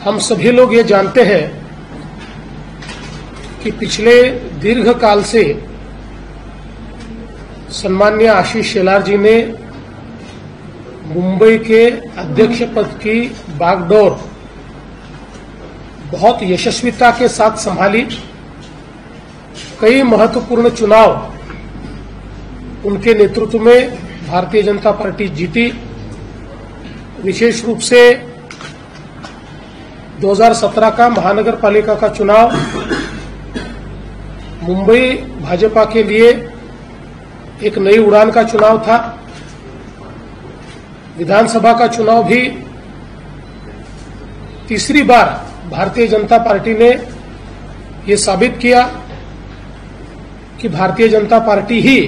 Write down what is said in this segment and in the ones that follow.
हम सभी लोग ये जानते हैं कि पिछले दीर्घ काल से सम्माननीय आशीष शेलार जी ने मुंबई के अध्यक्ष पद की बागडोर बहुत यशस्विता के साथ संभाली। कई महत्वपूर्ण चुनाव उनके नेतृत्व में भारतीय जनता पार्टी जीती। विशेष रूप से 2017 का महानगर पालिका का चुनाव मुंबई भाजपा के लिए एक नई उड़ान का चुनाव था। विधानसभा का चुनाव भी तीसरी बार भारतीय जनता पार्टी ने ये साबित किया कि भारतीय जनता पार्टी ही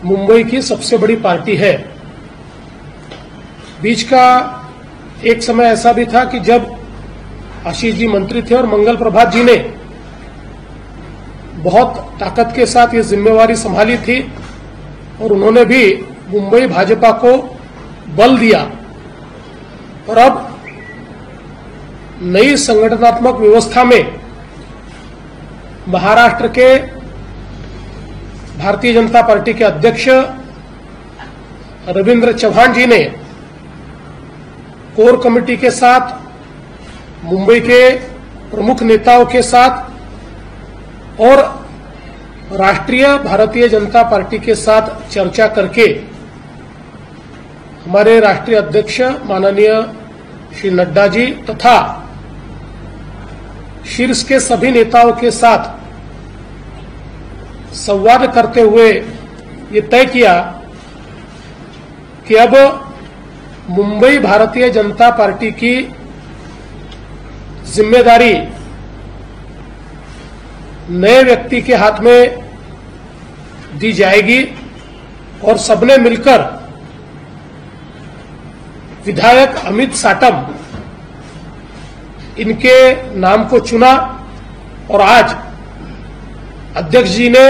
मुंबई की सबसे बड़ी पार्टी है। बीच का एक समय ऐसा भी था कि जब आशीष जी मंत्री थे और मंगल प्रभात जी ने बहुत ताकत के साथ ये जिम्मेवारी संभाली थी और उन्होंने भी मुंबई भाजपा को बल दिया। और अब नई संगठनात्मक व्यवस्था में महाराष्ट्र के भारतीय जनता पार्टी के अध्यक्ष रविंद्र चव्हाण जी ने कोर कमेटी के साथ, मुंबई के प्रमुख नेताओं के साथ और राष्ट्रीय भारतीय जनता पार्टी के साथ चर्चा करके हमारे राष्ट्रीय अध्यक्ष माननीय श्री नड्डा जी तथा शीर्ष के सभी नेताओं के साथ संवाद करते हुए ये तय किया कि अब मुंबई भारतीय जनता पार्टी की जिम्मेदारी नए व्यक्ति के हाथ में दी जाएगी और सबने मिलकर विधायक अमित साटम इनके नाम को चुना और आज अध्यक्ष जी ने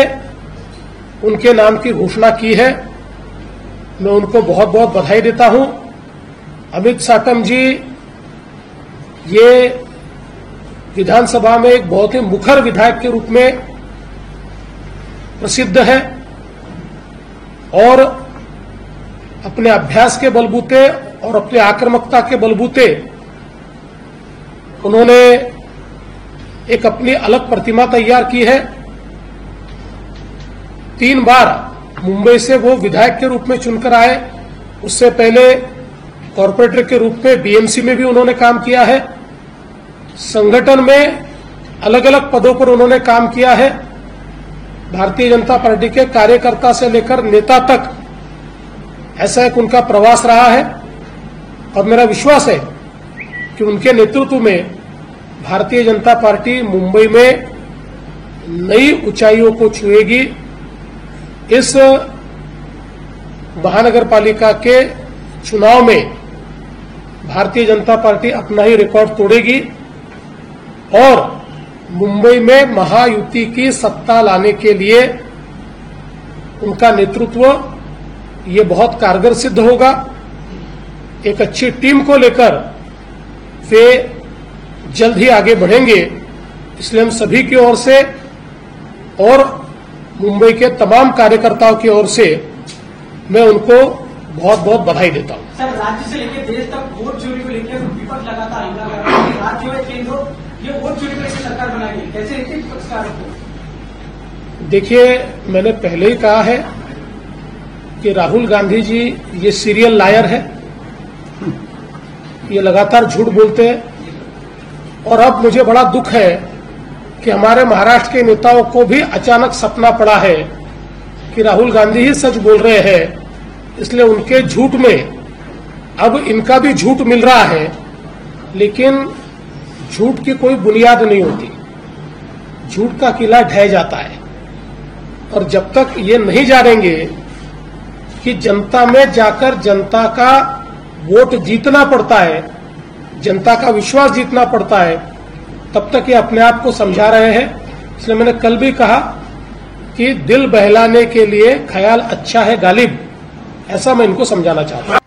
उनके नाम की घोषणा की है। मैं उनको बहुत बहुत बधाई देता हूं। अमित साटम जी ये विधानसभा में एक बहुत ही मुखर विधायक के रूप में प्रसिद्ध है और अपने अभ्यास के बलबूते और अपनी आक्रामकता के बलबूते उन्होंने एक अपनी अलग प्रतिमा तैयार की है। 3 बार मुंबई से वो विधायक के रूप में चुनकर आए। उससे पहले कॉर्पोरेटर के रूप में बीएमसी में भी उन्होंने काम किया है। संगठन में अलग अलग पदों पर उन्होंने काम किया है। भारतीय जनता पार्टी के कार्यकर्ता से लेकर नेता तक ऐसा एक उनका प्रवास रहा है और मेरा विश्वास है कि उनके नेतृत्व में भारतीय जनता पार्टी मुंबई में नई ऊंचाइयों को छुएगी। इस महानगर पालिका के चुनाव में भारतीय जनता पार्टी अपना ही रिकॉर्ड तोड़ेगी और मुंबई में महायुति की सत्ता लाने के लिए उनका नेतृत्व ये बहुत कारगर सिद्ध होगा। एक अच्छी टीम को लेकर वे जल्द ही आगे बढ़ेंगे। इसलिए हम सभी की ओर से और मुंबई के तमाम कार्यकर्ताओं की ओर से मैं उनको बहुत बहुत बधाई देता हूं। सर, राज्य से लेकर देश तक वोट चोरी को लेकर विपक्ष लगातार हमला कर रहा है। राज्य और केंद्र ये वोट चोरी को सरकार बनाएगी, कैसे पक्षकार को? देखिए, मैंने पहले ही कहा है कि राहुल गांधी जी ये सीरियल लायर है। ये लगातार झूठ बोलते हैं और अब मुझे बड़ा दुख है कि हमारे महाराष्ट्र के नेताओं को भी अचानक सपना पड़ा है कि राहुल गांधी ही सच बोल रहे हैं। इसलिए उनके झूठ में अब इनका भी झूठ मिल रहा है, लेकिन झूठ की कोई बुनियाद नहीं होती। झूठ का किला ढह जाता है और जब तक ये नहीं जानेंगे कि जनता में जाकर जनता का वोट जीतना पड़ता है, जनता का विश्वास जीतना पड़ता है, तब तक ये अपने आप को समझा रहे हैं। इसलिए मैंने कल भी कहा कि दिल बहलाने के लिए ख्याल अच्छा है गालिब, ऐसा मैं इनको समझाना चाहता हूं।